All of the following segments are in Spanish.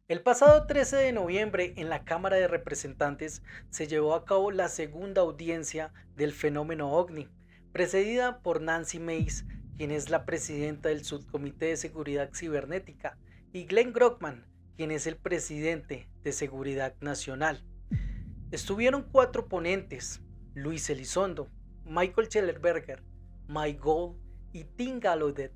El pasado 13 de noviembre en la Cámara de Representantes se llevó a cabo la segunda audiencia del fenómeno OVNI, precedida por Nancy Mace, quien es la presidenta del Subcomité de Seguridad Cibernética, y Glenn Grockman, quien es el presidente de Seguridad Nacional. Estuvieron cuatro ponentes: Luis Elizondo, Michael Schellenberger, Mike Gold y Tim Gallaudet.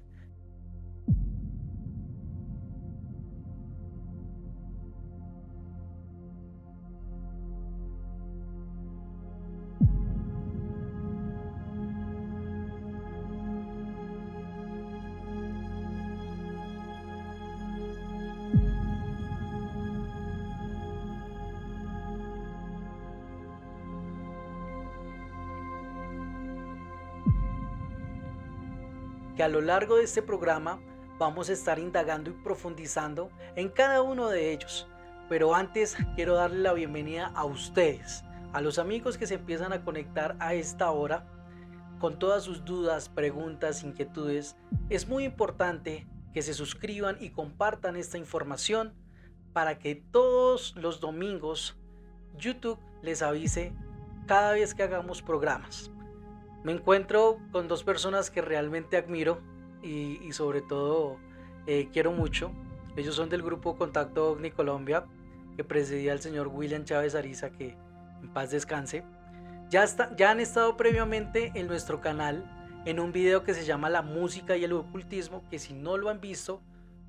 Que a lo largo de este programa vamos a estar indagando y profundizando en cada uno de ellos. Pero antes quiero darle la bienvenida a ustedes, a los amigos que se empiezan a conectar a esta hora con todas sus dudas, preguntas, inquietudes. Es muy importante que se suscriban y compartan esta información para que todos los domingos YouTube les avise cada vez que hagamos programas. Me encuentro con dos personas que realmente admiro y sobre todo quiero mucho. Ellos son del grupo Contacto OVNI Colombia, que presidía el señor William Chávez Ariza, que en paz descanse. Ya han estado previamente en nuestro canal en un video que se llama La música y el ocultismo, que si no lo han visto,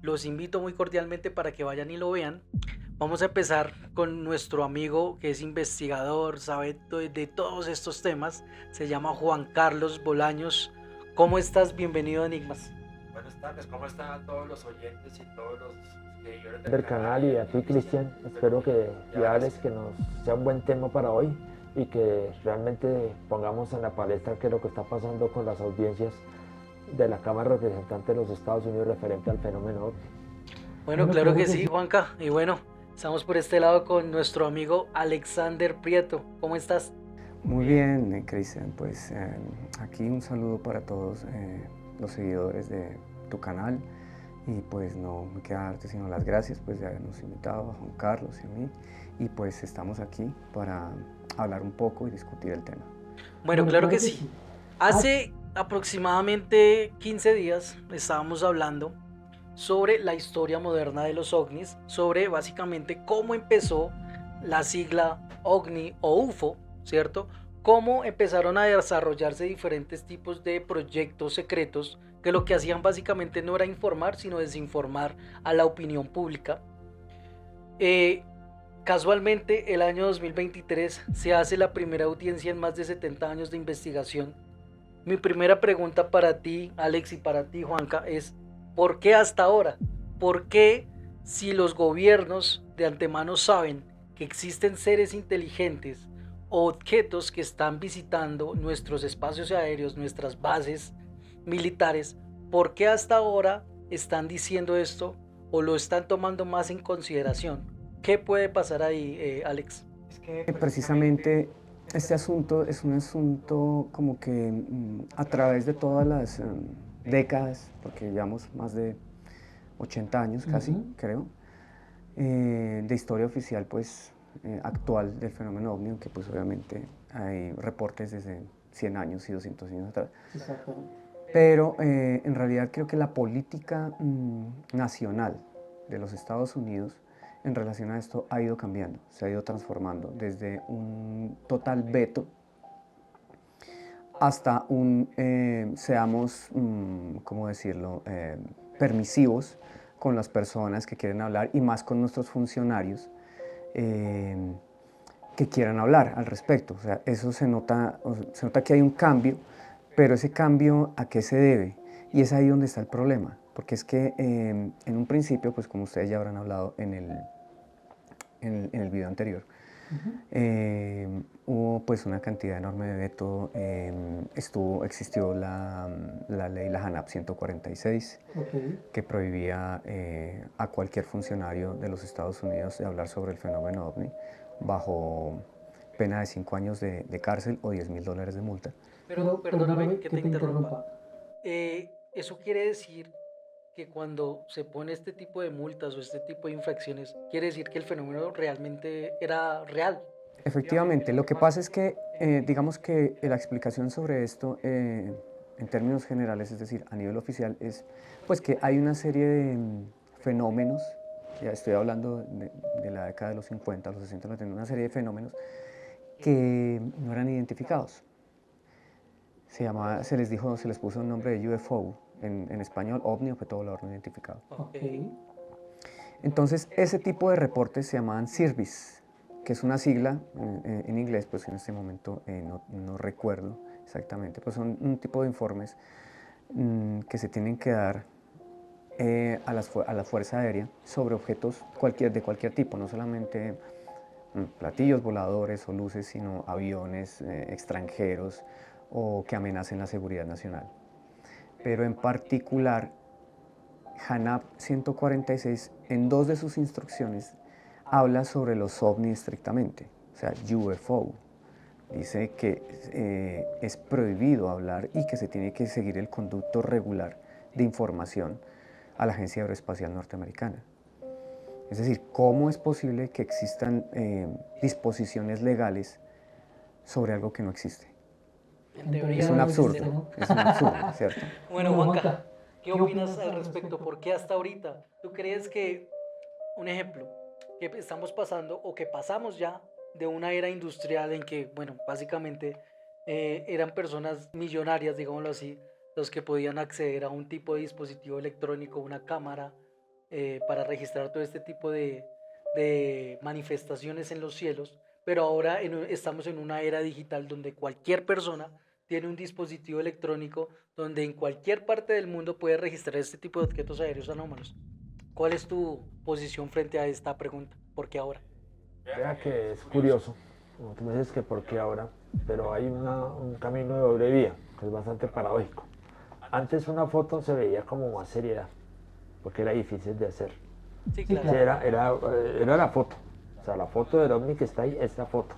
los invito muy cordialmente para que vayan y lo vean. Vamos a empezar con nuestro amigo que es investigador, sabe de todos estos temas. Se llama Juan Carlos Bolaños. ¿Cómo estás? Bienvenido a Enigmas. Buenas tardes, ¿cómo están todos los oyentes y todos los seguidores Del canal y a ti, Cristian? Espero que que nos sea un buen tema para hoy y que realmente pongamos en la palestra qué es lo que está pasando con las audiencias de la Cámara de Representantes de los Estados Unidos referente al fenómeno OVNI. Bueno, claro que sí, Juanca. Y bueno, estamos por este lado con nuestro amigo Alexander Prieto. ¿Cómo estás? Muy bien, Cristian, pues aquí un saludo para todos los seguidores de tu canal y pues no me queda darte sino las gracias pues de habernos invitado a Juan Carlos y a mí y pues estamos aquí para hablar un poco y discutir el tema. Bueno, claro que sí. Hace aproximadamente 15 días estábamos hablando sobre la historia moderna de los ovnis, sobre básicamente cómo empezó la sigla OVNI o UFO, ¿cierto? Cómo empezaron a desarrollarse diferentes tipos de proyectos secretos que lo que hacían básicamente no era informar, sino desinformar a la opinión pública. Eh, Casualmente, el año 2023 se hace la primera audiencia en más de 70 años de investigación. Mi primera pregunta para ti, Alex, y para ti, Juanca, es ¿por qué hasta ahora? ¿Por qué, si los gobiernos de antemano saben que existen seres inteligentes o objetos que están visitando nuestros espacios aéreos, nuestras bases militares, por qué hasta ahora están diciendo esto o lo están tomando más en consideración? ¿Qué puede pasar ahí, Alex? Es que precisamente este asunto es un asunto como que a través de todas las décadas, porque llevamos más de 80 años casi, creo, de historia oficial pues actual del fenómeno OVNI, aunque pues obviamente hay reportes desde 100 años y 200 años atrás. Pero en realidad creo que la política nacional de los Estados Unidos en relación a esto ha ido cambiando, se ha ido transformando desde un total veto hasta un, seamos, ¿cómo decirlo?, permisivos con las personas que quieren hablar y más con nuestros funcionarios que quieran hablar al respecto. O sea, eso se nota que hay un cambio, pero ese cambio ¿a qué se debe? Y es ahí donde está el problema, porque es que en un principio, pues como ustedes ya habrán hablado en el video anterior, hubo pues una cantidad enorme de veto, existió la ley, la JANAP 146, que prohibía a cualquier funcionario de los Estados Unidos de hablar sobre el fenómeno OVNI bajo pena de 5 años de cárcel o $10.000 de multa. Pero perdóname que te interrumpa. Eso quiere decir que cuando se pone este tipo de multas o este tipo de infracciones, quiere decir que el fenómeno realmente era real. Efectivamente, lo que pasa es que, digamos que la explicación sobre esto, en términos generales, es decir, a nivel oficial, es pues que hay una serie de fenómenos, ya estoy hablando de la década de los 50, los 60, una serie de fenómenos que no eran identificados. Se les puso un nombre de UFO, en español, OVNI, objeto volador no identificado. Okay. Entonces, ese tipo de reportes se llamaban SIRVIS, que es una sigla en inglés, pues en este momento no recuerdo exactamente, pues son un tipo de informes que se tienen que dar a la Fuerza Aérea sobre objetos de cualquier tipo, no solamente platillos voladores o luces, sino aviones extranjeros o que amenacen la seguridad nacional. Pero en particular, HANAP 146, en 2 de sus instrucciones, habla sobre los ovnis estrictamente, o sea, UFO. Dice que es prohibido hablar y que se tiene que seguir el conducto regular de información a la Agencia Aeroespacial Norteamericana. Es decir, ¿cómo es posible que existan disposiciones legales sobre algo que no existe? En teoría Es un no absurdo, existe, ¿no? es un absurdo, ¿cierto? Bueno, Juanca, ¿qué opinas al respecto? ¿Por qué hasta ahorita? ¿Tú crees que, un ejemplo, que estamos pasando o que pasamos ya de una era industrial en que, bueno, básicamente eran personas millonarias, digámoslo así, los que podían acceder a un tipo de dispositivo electrónico, una cámara, para registrar todo este tipo de manifestaciones en los cielos, pero ahora estamos en una era digital donde cualquier persona tiene un dispositivo electrónico donde en cualquier parte del mundo puede registrar este tipo de objetos aéreos anómalos? ¿Cuál es tu posición frente a esta pregunta? ¿Por qué ahora? Vea que es curioso, como tú me dices que por qué ahora, pero hay un camino de doble vía, que es bastante paradójico. Antes una foto se veía como más seriedad, porque era difícil de hacer. Sí, claro. Era la foto, o sea, la foto del ovni que está ahí es la foto,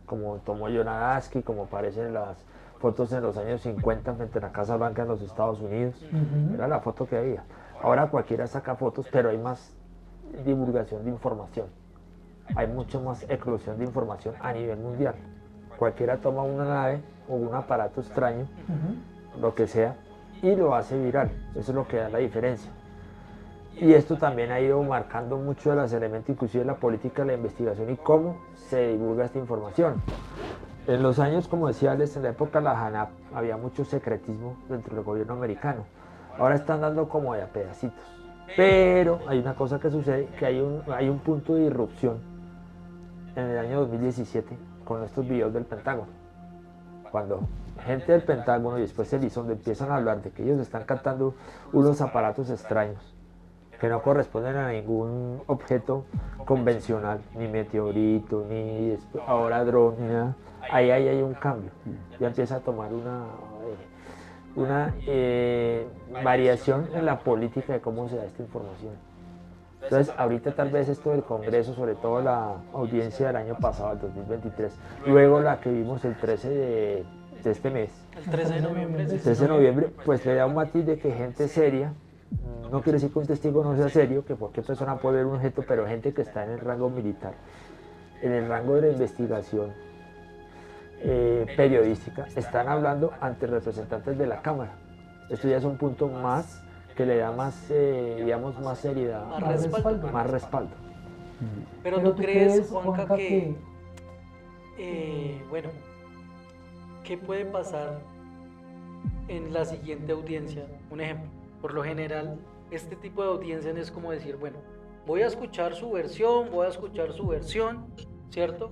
como tomó John Adamski, como aparecen las fotos en los años 50 frente a la Casa Blanca en los Estados Unidos. Era la foto que había. Ahora cualquiera saca fotos, pero hay más divulgación de información. Hay mucho más eclosión de información a nivel mundial. Cualquiera toma una nave o un aparato extraño, lo que sea, y lo hace viral. Eso es lo que da la diferencia. Y esto también ha ido marcando mucho de los elementos, inclusive de la política de la investigación y cómo se divulga esta información. En los años, como decía Alex, en la época de la HANAP había mucho secretismo dentro del gobierno americano. Ahora están dando como de a pedacitos. Pero hay una cosa que sucede, que hay un punto de irrupción en el año 2017 con estos videos del Pentágono. Cuando gente del Pentágono y después Elizondo empiezan a hablar de que ellos están captando unos aparatos extraños que no corresponden a ningún objeto convencional, ni meteorito, ni ahora dron, ni nada. Ahí hay un cambio, ya empieza a tomar una variación en la política de cómo se da esta información. Entonces, ahorita tal vez esto del Congreso, sobre todo la audiencia del año pasado, el 2023, luego la que vimos el 13 de este mes, El 13 de noviembre. el 13 de noviembre, pues le da un matiz de que gente seria, no quiere decir que un testigo no sea serio, que cualquier persona puede ver un objeto, pero gente que está en el rango militar, en el rango de la investigación periodística, están hablando ante representantes de la Cámara. Esto ya es un punto más que le da más, digamos, más seriedad, más respaldo. Pero ¿tú crees, Juanca, que, bueno, qué puede pasar en la siguiente audiencia? Un ejemplo, por lo general, este tipo de audiencias es como decir, bueno, voy a escuchar su versión, ¿cierto?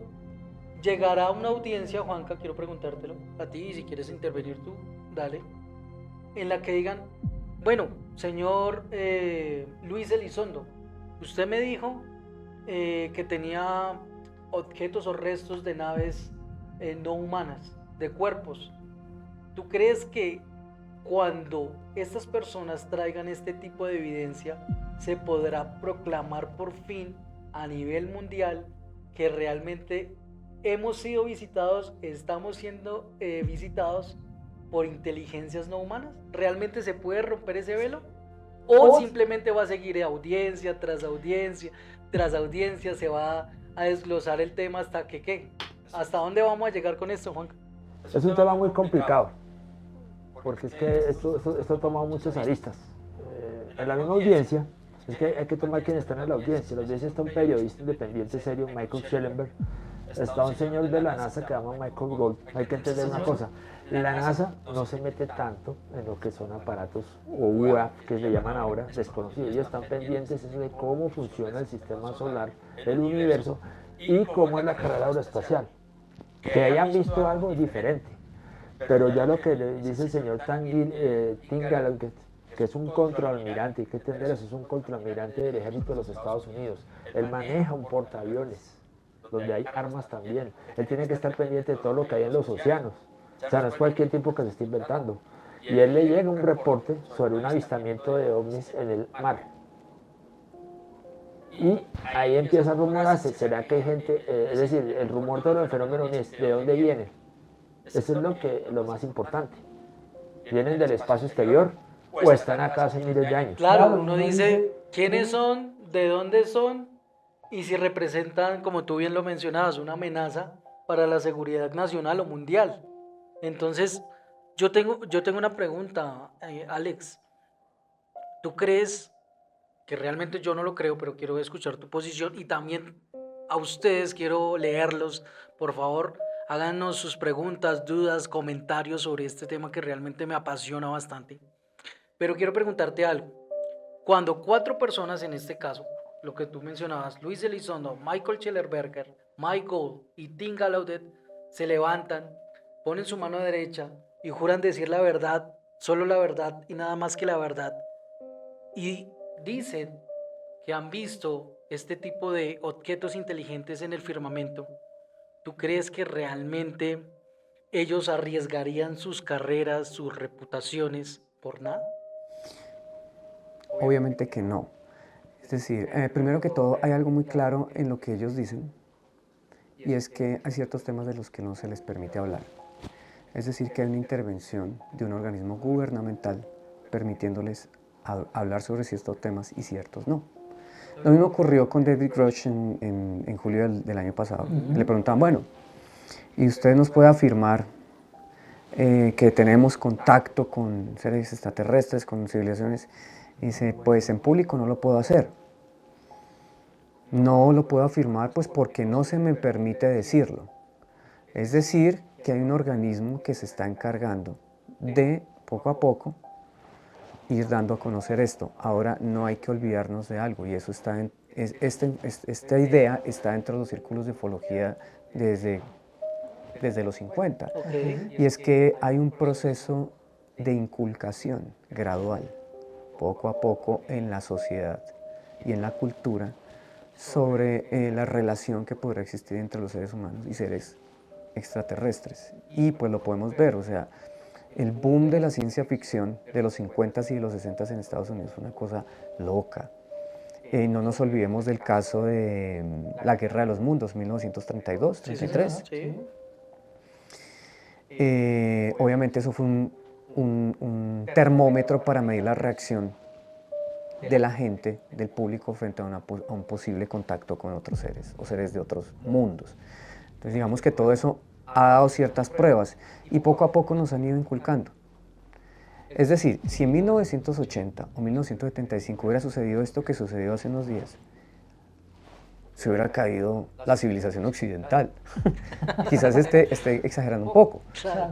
Llegará una audiencia, Juanca, quiero preguntártelo a ti, y si quieres intervenir tú, dale, en la que digan, bueno, señor Luis Elizondo, usted me dijo que tenía objetos o restos de naves no humanas, de cuerpos. ¿Tú crees que cuando estas personas traigan este tipo de evidencia se podrá proclamar por fin a nivel mundial que realmente hemos sido visitados, estamos siendo visitados por inteligencias no humanas? ¿Realmente se puede romper ese velo? o simplemente va a seguir audiencia tras audiencia tras audiencia, se va a desglosar el tema hasta que, ¿qué? ¿Hasta dónde vamos a llegar con esto, Juan? Es un tema muy complicado, porque es que esto toma muchas aristas. En la misma audiencia, es que hay que tomar quién está en la audiencia. En la audiencia está un periodista independiente serio, Michael Schellenberg, está un señor de la NASA que se llama Michael Gold. Hay que entender una cosa, la NASA no se mete tanto en lo que son aparatos o UAP, que se llaman ahora, desconocidos. Ellos están pendientes de cómo funciona el sistema solar, el universo y cómo es la carrera aeroespacial. Que hayan visto algo diferente, pero ya lo que le dice el señor Tim Gallagher, que es un contraalmirante, hay que entender eso, es un contraalmirante del ejército de los Estados Unidos. Él maneja un portaaviones, donde hay armas también. Él tiene que estar pendiente de todo lo que hay en los océanos. O sea, no es cualquier tipo que se esté inventando. Y él le llega un reporte sobre un avistamiento de ovnis en el mar. Y ahí empieza a rumorarse, ¿será que hay gente, es decir, el rumor de los fenómenos ovnis, ¿de dónde viene? Eso es lo más importante. ¿Vienen del espacio exterior o están acá hace miles de años? Claro, uno dice quiénes son, de dónde son y si representan, como tú bien lo mencionabas, una amenaza para la seguridad nacional o mundial. Entonces, yo tengo una pregunta, Alex. ¿Tú crees, que realmente yo no lo creo, pero quiero escuchar tu posición y también a ustedes quiero leerlos, por favor, háganos sus preguntas, dudas, comentarios sobre este tema que realmente me apasiona bastante? Pero quiero preguntarte algo. Cuando 4 personas, en este caso, lo que tú mencionabas, Luis Elizondo, Michael Schellenberger, Mike Gold y Tim Gallaudet, se levantan, ponen su mano derecha y juran decir la verdad, solo la verdad y nada más que la verdad, y dicen que han visto este tipo de objetos inteligentes en el firmamento, ¿tú crees que realmente ellos arriesgarían sus carreras, sus reputaciones por nada? Obviamente que no. Es decir, primero que todo hay algo muy claro en lo que ellos dicen, y es que hay ciertos temas de los que no se les permite hablar. Es decir, que hay una intervención de un organismo gubernamental permitiéndoles hablar sobre ciertos temas y ciertos no. Lo mismo ocurrió con David Grush en julio del año pasado. Le preguntaban, bueno, ¿y usted nos puede afirmar que tenemos contacto con seres extraterrestres, con civilizaciones? Y dice, pues en público no lo puedo hacer. No lo puedo afirmar pues porque no se me permite decirlo. Es decir, que hay un organismo que se está encargando de, poco a poco, ir dando a conocer esto. Ahora no hay que olvidarnos de algo, y eso está esta idea está dentro de los círculos de ufología desde los 50. Okay. Y es que hay un proceso de inculcación gradual, poco a poco, en la sociedad y en la cultura sobre la relación que podrá existir entre los seres humanos y seres extraterrestres. Y pues lo podemos ver, o sea, el boom de la ciencia ficción de los 50s y de los 60s en Estados Unidos fue una cosa loca. No nos olvidemos del caso de la Guerra de los Mundos, 1932, 33. Sí. Obviamente eso fue un termómetro para medir la reacción de la gente, del público, frente a un posible contacto con otros seres o seres de otros mundos. Entonces digamos que todo eso ha dado ciertas pruebas y poco a poco nos han ido inculcando. Es decir, si en 1980 o 1975 hubiera sucedido esto que sucedió hace unos días, se hubiera caído la civilización occidental. Quizás esté exagerando un poco,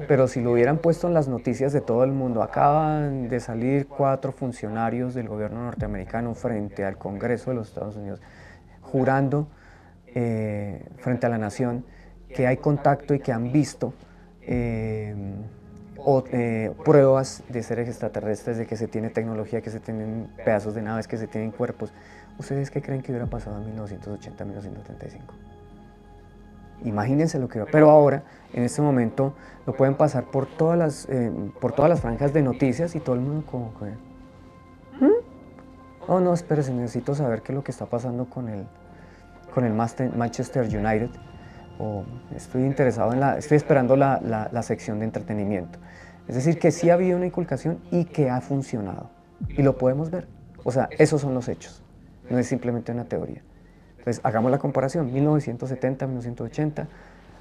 pero si lo hubieran puesto en las noticias de todo el mundo, acaban de salir 4 funcionarios del gobierno norteamericano frente al Congreso de los Estados Unidos, jurando frente a la nación que hay contacto y que han visto pruebas de seres extraterrestres, de que se tiene tecnología, que se tienen pedazos de naves, que se tienen cuerpos. ¿Ustedes qué creen que hubiera pasado en 1980, 1975? Imagínense lo que hubiera. Pero ahora, en este momento, lo pueden pasar por todas las franjas de noticias y todo el mundo como que... Oh, no, espérese, necesito saber qué es lo que está pasando con el Manchester United. O estoy interesado estoy esperando la sección de entretenimiento. Es decir, que sí ha habido una inculcación y que ha funcionado. Y lo podemos ver. O sea, esos son los hechos, no es simplemente una teoría. Entonces, hagamos la comparación, 1970, 1980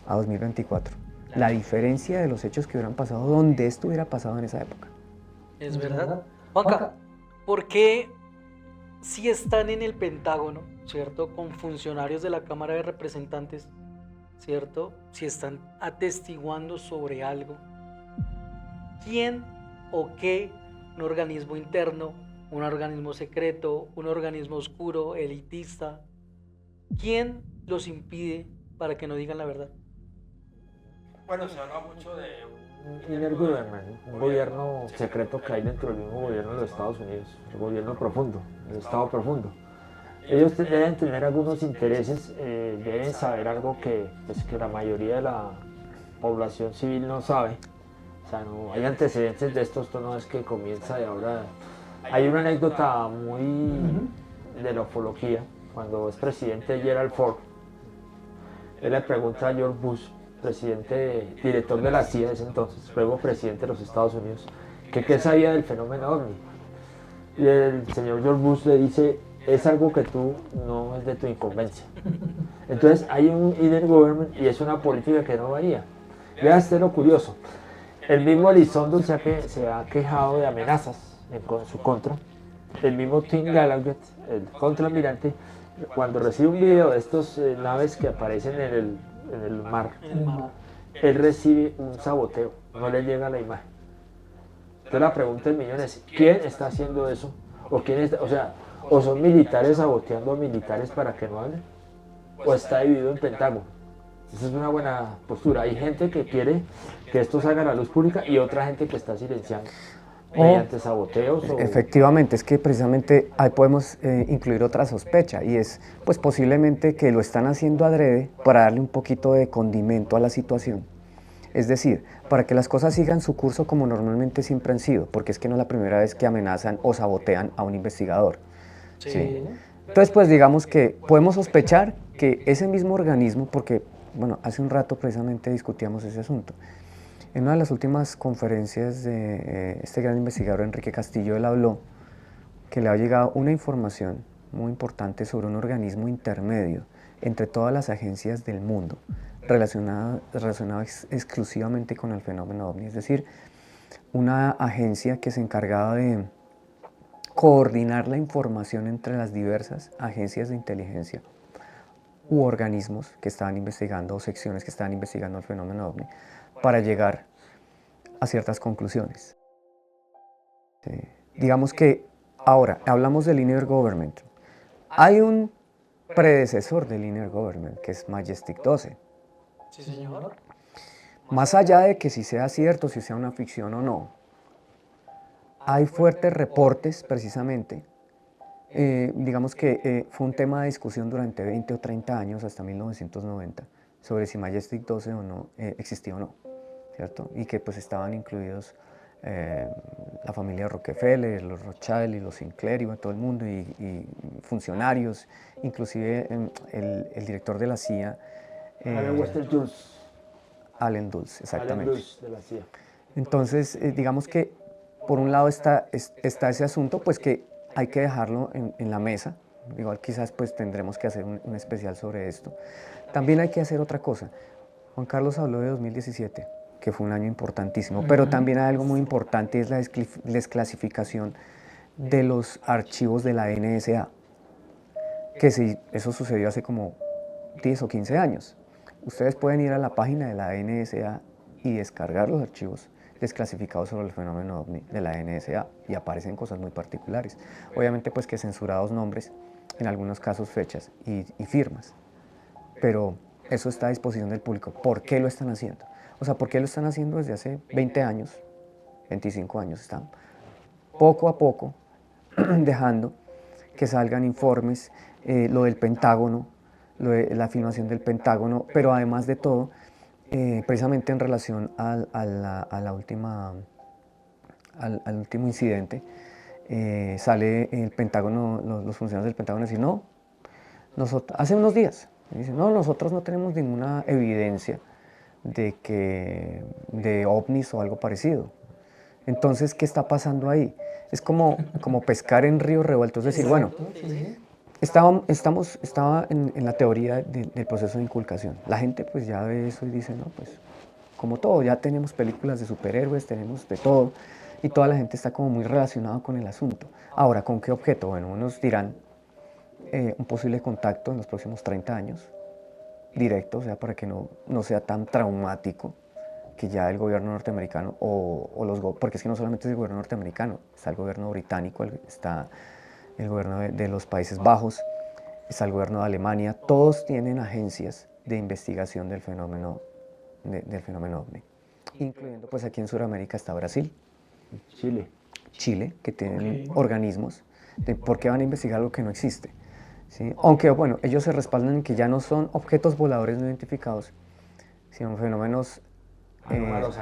a 2024. La diferencia de los hechos que hubieran pasado donde esto hubiera pasado en esa época. Es verdad. Juanca, ¿por qué si están en el Pentágono, ¿cierto? Con funcionarios de la Cámara de Representantes, ¿cierto? Si están atestiguando sobre algo, ¿quién o qué, un organismo interno, un organismo secreto, un organismo oscuro, elitista, quién los impide para que no digan la verdad? Bueno, se habla mucho de Un inner government, un gobierno secreto que hay dentro del mismo gobierno de los Estados Unidos, el gobierno profundo, el Estado profundo. Ellos deben tener algunos intereses, deben saber algo que, pues, que la mayoría de la población civil no sabe. O sea, no hay antecedentes de esto no es que comienza de ahora. Hay una anécdota muy de la ufología, cuando es presidente Gerald Ford, él le pregunta a George Bush, director de la CIA de ese entonces, luego presidente de los Estados Unidos, que qué sabía del fenómeno OVNI. Y el señor George Bush le dice, es algo que tú no es de tu incumbencia. Entonces hay un inner government y es una política que no varía. Vea este lo curioso, el mismo Elizondo se ha quejado de amenazas en su contra, el mismo Tim Gallagher, el contraalmirante, cuando recibe un video de estos naves que aparecen en el mar, él recibe un saboteo, no le llega la imagen. Entonces la pregunta del millón es, ¿quién está haciendo eso? O son militares saboteando a militares para que no hablen, o está dividido en Pentágono. Esa es una buena postura. Hay gente que quiere que esto salga a la luz pública y otra gente que está silenciando mediante saboteos. Efectivamente, es que precisamente ahí podemos incluir otra sospecha y es pues posiblemente que lo están haciendo adrede para darle un poquito de condimento a la situación. Es decir, para que las cosas sigan su curso como normalmente siempre han sido, porque es que no es la primera vez que amenazan o sabotean a un investigador. ¿Sí? Entonces, pues digamos que podemos sospechar que ese mismo organismo, porque bueno, hace un rato precisamente discutíamos ese asunto. En una de las últimas conferencias de este gran investigador Enrique Castillo, él habló que le ha llegado una información muy importante sobre un organismo intermedio entre todas las agencias del mundo relacionado exclusivamente con el fenómeno OVNI, es decir, una agencia que se encargaba de coordinar la información entre las diversas agencias de inteligencia u organismos que estaban investigando o secciones que estaban investigando el fenómeno OVNI para llegar a ciertas conclusiones. Sí. Digamos que ahora hablamos del Inner Government. Hay un predecesor del Inner Government que es Majestic 12. Sí, señor. Más allá de que si sea cierto, si sea una ficción o no, hay fuertes reportes precisamente. Digamos que fue un tema de discusión durante 20 o 30 años, hasta 1990, sobre si Majestic 12 o no existía o no, ¿cierto? Y que pues estaban incluidos la familia Rockefeller, los Rothschild y los Sinclair y todo el mundo, y funcionarios, inclusive el director de la CIA. Allen Dulles, exactamente. Allen Dulles de la CIA. Entonces, digamos que por un lado está ese asunto, pues que hay que dejarlo en la mesa. Igual quizás pues tendremos que hacer un especial sobre esto. También hay que hacer otra cosa. Juan Carlos habló de 2017, que fue un año importantísimo, pero también hay algo muy importante, es la desclasificación de los archivos de la NSA, que sí, eso sucedió hace como 10 o 15 años. Ustedes pueden ir a la página de la NSA y descargar los archivos desclasificados sobre el fenómeno OVNI de la NSA y aparecen cosas muy particulares. Obviamente pues que censurados nombres, en algunos casos fechas y firmas, pero eso está a disposición del público. ¿Por qué lo están haciendo? O sea, ¿por qué lo están haciendo desde hace 20 años, 25 años? Están poco a poco dejando que salgan informes, lo del Pentágono, la filmación del Pentágono, pero además de todo, precisamente en relación al último incidente, sale el Pentágono, los funcionarios del Pentágono dicen, no, hace unos días, dicen, no, nosotros no tenemos ninguna evidencia de ovnis o algo parecido. Entonces, ¿qué está pasando ahí? Es como pescar en ríos revueltos, es decir, bueno, estaba en la teoría del proceso de inculcación. La gente pues ya ve eso y dice, no, pues como todo, ya tenemos películas de superhéroes, tenemos de todo, y toda la gente está como muy relacionada con el asunto. Ahora, ¿con qué objeto? Bueno, unos dirán un posible contacto en los próximos 30 años, directo, o sea, para que no sea tan traumático que ya el gobierno norteamericano porque es que no solamente es el gobierno norteamericano, está el gobierno británico, está el gobierno de los Países Bajos, está el gobierno de Alemania, todos tienen agencias de investigación del fenómeno OVNI, incluyendo pues aquí en Sudamérica está Brasil, Chile, que tienen organismos de por qué van a investigar algo que no existe. ¿Sí? Aunque bueno, ellos se respaldan en que ya no son objetos voladores no identificados, sino fenómenos anómalos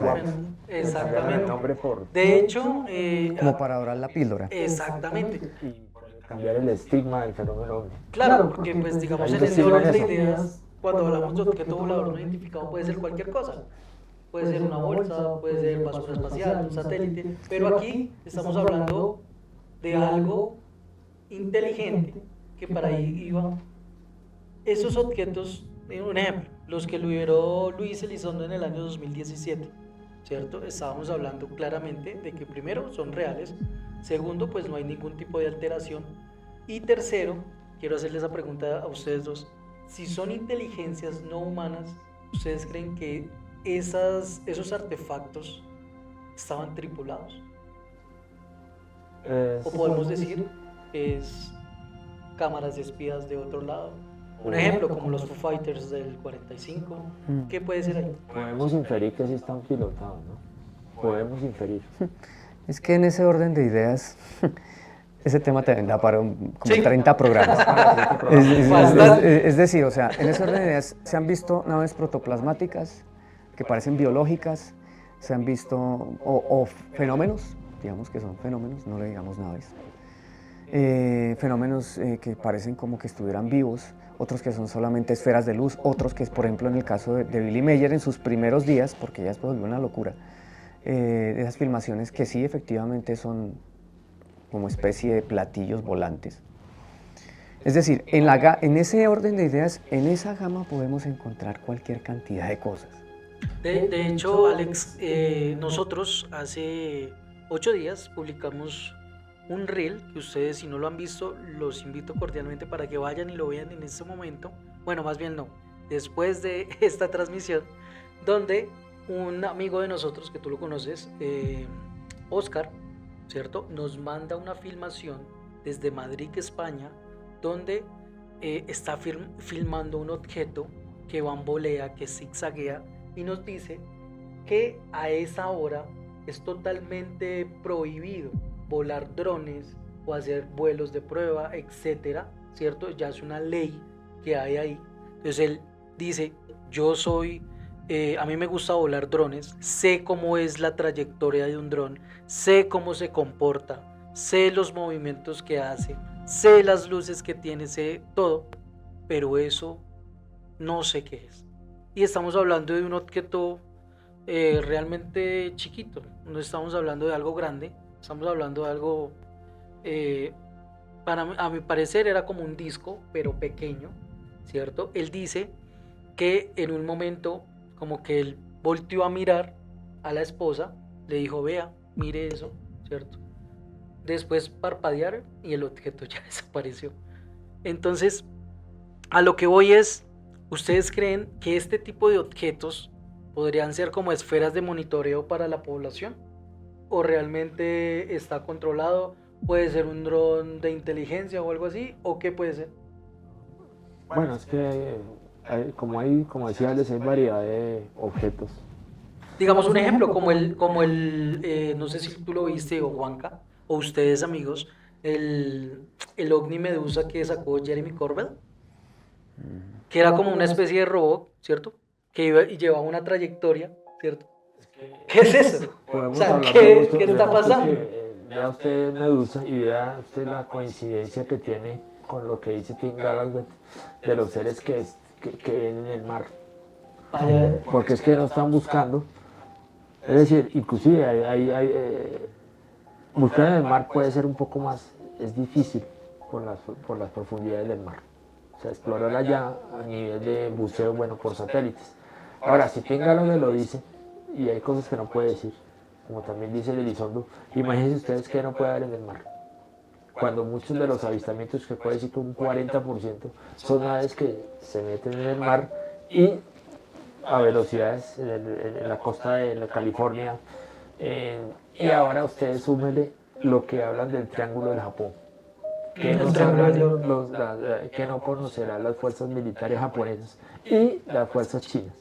aéreos. Exactamente. El nombre por, De hecho, Como para dorar la píldora. exactamente. y cambiar el estigma del fenómeno OVNI. Claro, porque pues digamos Ahí en ese decían orden de eso. ideas, cuando hablamos de objeto volador no identificado puede ser cualquier cosa. Puede ser una bolsa, puede ser basura espacial, un satélite, pero aquí estamos hablando de algo inteligente que para ahí iba. Esos objetos, un ejemplo, los que liberó Luis Elizondo en el año 2017, ¿cierto? Estábamos hablando claramente de que primero son reales, segundo pues no hay ningún tipo de alteración y tercero, quiero hacerle esa pregunta a ustedes dos, si son inteligencias no humanas, ¿ustedes creen que esos artefactos estaban tripulados? O podemos decir es cámaras de espías de otro lado. Un ejemplo, como los Foo Fighters del 45. ¿Qué puede ser ahí? Podemos inferir que sí están pilotados, ¿no? Podemos inferir. Es que en ese orden de ideas, ese tema te da para como Sí. 30 programas. Es decir, o sea, en ese orden de ideas se han visto naves protoplasmáticas que parecen biológicas, se han visto, o fenómenos, digamos que son fenómenos, no le digamos naves. Fenómenos que parecen como que estuvieran vivos, otros que son solamente esferas de luz, otros que, por ejemplo, en el caso de Billy Mayer en sus primeros días, porque ya después volvió una locura, esas filmaciones que sí efectivamente son como especie de platillos volantes. Es decir, en ese orden de ideas, en esa gama podemos encontrar cualquier cantidad de cosas. De hecho, Alex, nosotros hace 8 días publicamos un reel que ustedes, si no lo han visto, los invito cordialmente para que vayan y lo vean en este momento. Bueno, más bien no, después de esta transmisión, donde un amigo de nosotros, que tú lo conoces, Oscar, ¿cierto? Nos manda una filmación desde Madrid, España, donde está filmando un objeto que bambolea, que zigzaguea, y nos dice que a esa hora es totalmente prohibido volar drones o hacer vuelos de prueba, etcétera, ¿cierto? Ya es una ley que hay ahí. Entonces él dice, a mí me gusta volar drones, sé cómo es la trayectoria de un dron, sé cómo se comporta, sé los movimientos que hace, sé las luces que tiene, sé todo, pero eso no sé qué es. Y estamos hablando de un objeto realmente chiquito, no estamos hablando de algo grande, estamos hablando de algo, a mi parecer era como un disco, pero pequeño, ¿cierto? Él dice que en un momento como que él volteó a mirar a la esposa, le dijo, vea, mire eso, ¿cierto? Después parpadear y el objeto ya desapareció. Entonces, a lo que voy es, ¿ustedes creen que este tipo de objetos podrían ser como esferas de monitoreo para la población? ¿O realmente está controlado? ¿Puede ser un dron de inteligencia o algo así? ¿O qué puede ser? Bueno, es que como decía Alex, hay variedad de objetos. Digamos un ejemplo, como no sé si tú lo viste o Juanca, o ustedes amigos, el OVNI Medusa que sacó Jeremy Corbell, que era como una especie de robot, ¿cierto? Que iba y llevaba una trayectoria, ¿cierto? ¿Qué es eso? Podemos O sea, hablar ¿qué de esto, está digamos, pasando? vea usted Medusa y vea usted la coincidencia que tiene con lo que dice Tim Gallagher de los seres que viven en el mar. Vaya, Porque es que no están buscando Es decir, inclusive buscar en el mar puede ser un poco más, es difícil por las profundidades del mar. O sea, explorar allá a nivel de buceo, bueno, por satélites. Ahora, si Pingarone lo dice, y hay cosas que no puede decir, como también dice el Elizondo, imagínense ustedes que no puede haber en el mar. Cuando muchos de los avistamientos, que puede decir que un 40%, son aves que se meten en el mar y a velocidades en la costa de la California. Y ahora ustedes súmenle lo que hablan del Triángulo del Japón. Que no conocerán las fuerzas militares japonesas y las fuerzas chinas,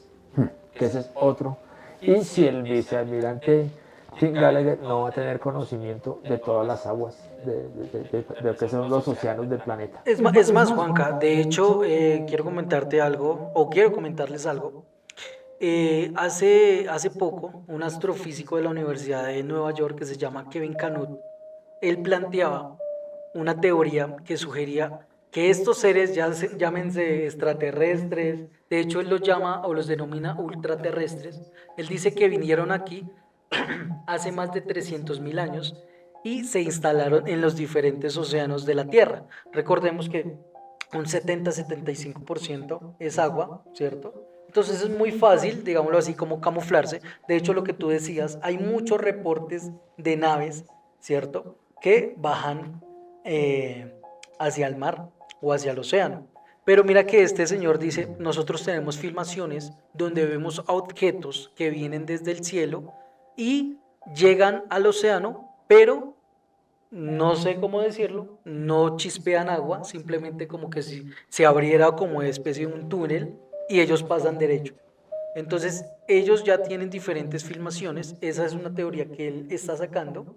que ese es otro. Y si el vicealmirante Tim Gallagher no va a tener conocimiento de todas las aguas de lo que son los océanos del planeta. Es más, Juanca, de hecho, quiero comentarte algo, o quiero comentarles algo. Hace poco, un astrofísico de la Universidad de Nueva York que se llama Kevin Canut, él planteaba una teoría que sugería que estos seres, llámense extraterrestres, de hecho él los llama o los denomina ultraterrestres, él dice que vinieron aquí hace más de 300.000 años y se instalaron en los diferentes océanos de la Tierra. Recordemos que un 70-75% es agua, ¿cierto? Entonces es muy fácil, digámoslo así, como camuflarse. De hecho, lo que tú decías, hay muchos reportes de naves, ¿cierto?, que bajan hacia el mar o hacia el océano. Pero mira que este señor dice, nosotros tenemos filmaciones donde vemos objetos que vienen desde el cielo y llegan al océano, pero no sé cómo decirlo, no chispean agua, simplemente como que si se abriera como especie de un túnel y ellos pasan derecho. Entonces ellos ya tienen diferentes filmaciones, esa es una teoría que él está sacando,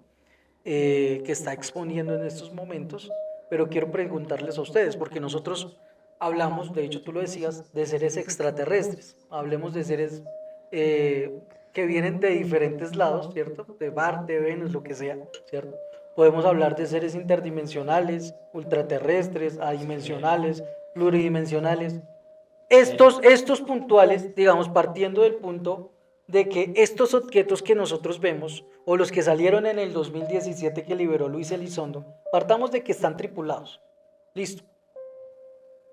que está exponiendo en estos momentos, pero quiero preguntarles a ustedes, porque nosotros hablamos, de hecho tú lo decías, de seres extraterrestres, hablemos de seres que vienen de diferentes lados, ¿cierto? De Marte, Venus, lo que sea, ¿cierto? Podemos hablar de seres interdimensionales, ultraterrestres, adimensionales, pluridimensionales. Estos puntuales, digamos, partiendo del punto de que estos objetos que nosotros vemos, o los que salieron en el 2017 que liberó Luis Elizondo, partamos de que están tripulados. Listo.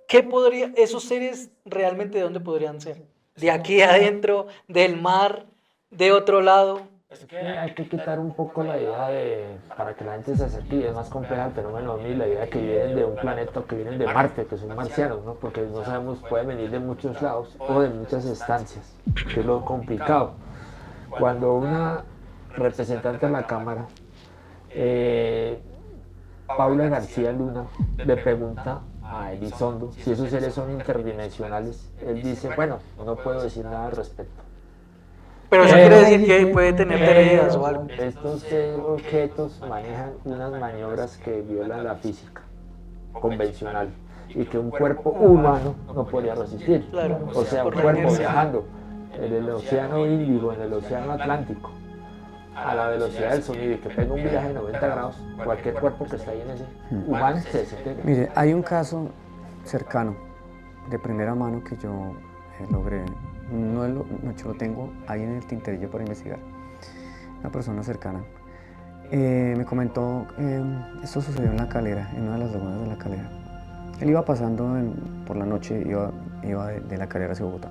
¿Qué podría, esos seres realmente de dónde podrían ser? ¿De aquí adentro, del mar, de otro lado? Es que hay que quitar un poco la idea para que la gente se acerque, y es más compleja el fenómeno ovni, la idea que vienen de un planeta o que vienen de Marte, que son marcianos, ¿no? Porque no sabemos, pueden venir de muchos lados o de muchas estancias, que es lo complicado. Cuando una representante de la Cámara, Paula García Luna, le pregunta a Elizondo si esos seres son interdimensionales, él dice, bueno, no puedo decir nada al respecto. Pero eso quiere decir que puede tener teorías o algo. Estos objetos manejan unas maniobras que violan la física convencional y que un cuerpo humano no podría resistir. Claro, o sea, un cuerpo viajando en el océano Índico, en el océano Atlántico, a la velocidad del sonido y que tenga un viaje de 90 grados, cualquier cuerpo que está ahí en ese humano se desintegra. Mire, hay un caso cercano, de primera mano, que yo logré. No yo lo tengo ahí en el tinterillo para investigar. Una persona cercana me comentó, esto sucedió en La Calera, en una de las lagunas de La Calera. Él iba pasando por la noche, iba de La Calera hacia Bogotá.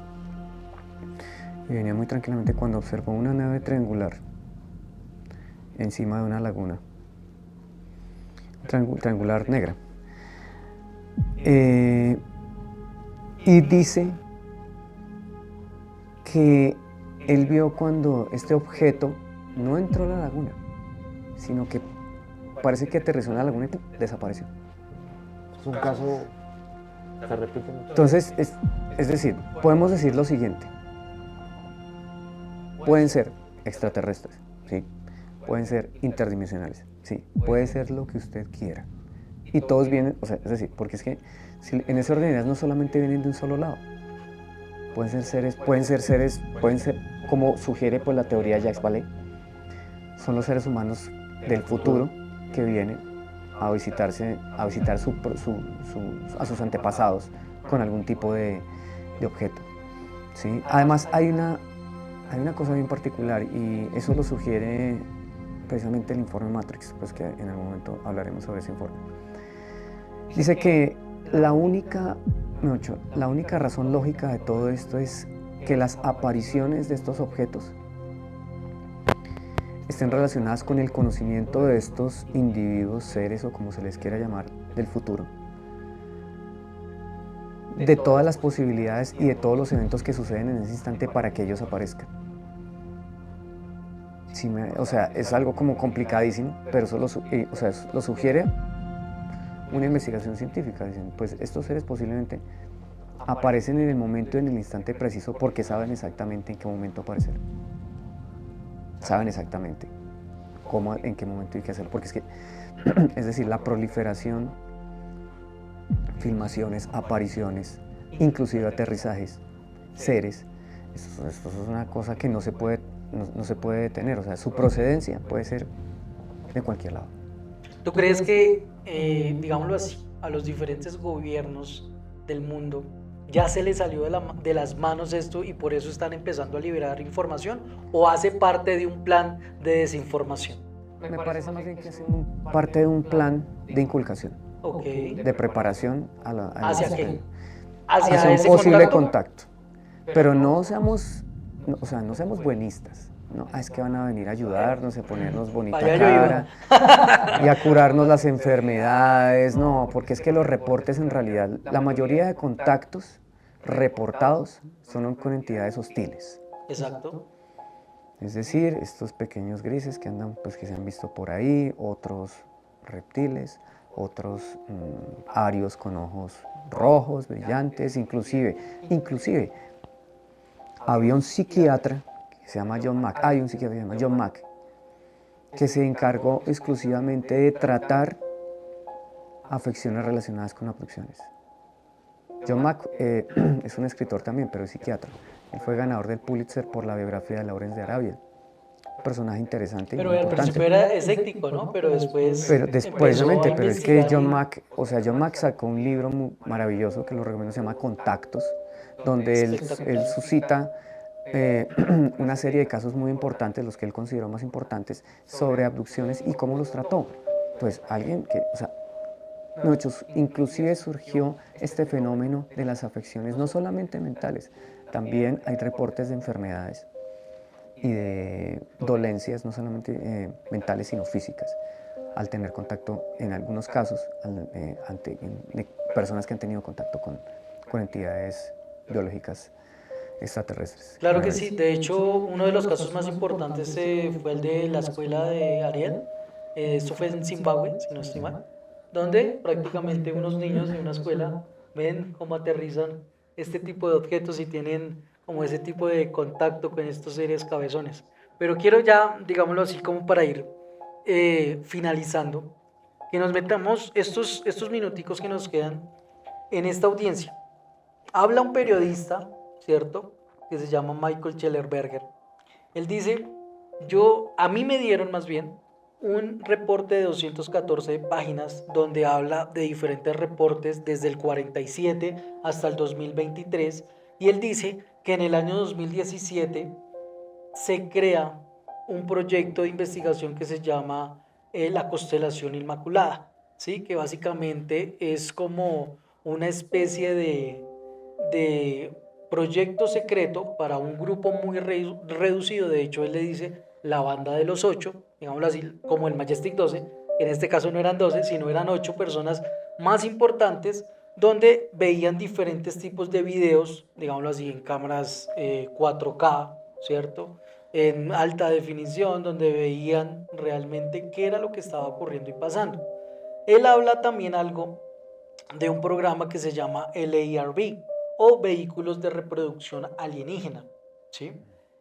Y venía muy tranquilamente cuando observó una nave triangular encima de una laguna, triangular negra. Y dice que él vio cuando este objeto no entró a la laguna, sino que parece que aterrizó en la laguna y desapareció. Es un caso que se repite mucho. Entonces, es decir, podemos decir lo siguiente. Pueden ser extraterrestres, ¿sí? Pueden ser interdimensionales, ¿sí? Puede ser lo que usted quiera. Y todos vienen, o sea, es decir, porque es que en ese orden de ideas no solamente vienen de un solo lado. Pueden ser, como sugiere pues la teoría Jacques Vallée, son los seres humanos del futuro que vienen a visitar a sus antepasados con algún tipo de objeto, ¿sí? Además hay hay una cosa bien particular y eso lo sugiere precisamente el informe Matrix, pues que en algún momento hablaremos sobre ese informe. Dice que la única razón lógica de todo esto es que las apariciones de estos objetos estén relacionadas con el conocimiento de estos individuos, seres o como se les quiera llamar, del futuro, de todas las posibilidades y de todos los eventos que suceden en ese instante para que ellos aparezcan. O sea, es algo como complicadísimo, pero eso lo sugiere una investigación científica. Dicen, pues estos seres posiblemente aparecen en el momento, en el instante preciso, porque saben exactamente en qué momento aparecer. Saben exactamente en qué momento hay que hacerlo, porque es decir, la proliferación, filmaciones, apariciones, inclusive aterrizajes, seres, esto es una cosa que no se puede detener, o sea, su procedencia puede ser de cualquier lado. ¿Tú crees que, digámoslo así, a los diferentes gobiernos del mundo ya se les salió de las manos esto y por eso están empezando a liberar información, o hace parte de un plan de desinformación? Me parece más bien que hace parte de un plan de inculcación, de preparación ¿Hacia qué? Hacia ese un posible contacto. Pero no seamos buenistas. No, es que van a venir a ayudarnos, a ponernos bonita cara y a curarnos las enfermedades. No, porque es que los reportes en realidad, la mayoría de contactos reportados son con entidades hostiles. Exacto. Es decir, estos pequeños grises que andan, pues que se han visto por ahí, otros reptiles, otros arios con ojos rojos, brillantes, inclusive había un psiquiatra que se llama John Mack, hay un psiquiatra que se llama John Mack, que se encargó exclusivamente de tratar afecciones relacionadas con abducciones. John Mack es un escritor también, pero es psiquiatra. Él fue ganador del Pulitzer por la biografía de Lawrence de Arabia. Un personaje interesante. Pero al principio era escéptico, ¿no? Pero después precisamente, pero es que John Mack sacó un libro muy maravilloso que lo recomiendo, se llama Contactos, donde él suscita una serie de casos muy importantes, los que él consideró más importantes, sobre abducciones y cómo los trató. Pues alguien que, inclusive surgió este fenómeno de las afecciones, no solamente mentales, también hay reportes de enfermedades y de dolencias, no solamente mentales, sino físicas, al tener contacto, en algunos casos, ante personas que han tenido contacto con entidades biológicas extraterrestres. Claro que sí, de hecho uno de los casos más importantes fue el de la escuela de Ariel, esto fue en Zimbabue, si no estoy mal, donde prácticamente unos niños de una escuela ven cómo aterrizan este tipo de objetos y tienen como ese tipo de contacto con estos seres cabezones. Pero quiero ya, digámoslo así, como para ir finalizando, que nos metamos estos minuticos que nos quedan en esta audiencia. Habla un periodista, ¿cierto?, que se llama Michael Schellenberger. Él dice, a mí me dieron más bien un reporte de 214 páginas donde habla de diferentes reportes desde el 47 hasta el 2023, y él dice que en el año 2017 se crea un proyecto de investigación que se llama la Constelación Inmaculada, ¿sí? Que básicamente es como una especie de proyecto secreto para un grupo muy reducido. De hecho, él le dice la banda de los 8, digámoslo así, como el Majestic 12, que en este caso no eran 12, sino eran 8 personas más importantes, donde veían diferentes tipos de videos, digámoslo así, en cámaras 4K, ¿cierto?, en alta definición, donde veían realmente qué era lo que estaba ocurriendo y pasando. Él habla también algo de un programa que se llama LARV, o Vehículos de Reproducción Alienígena, ¿sí?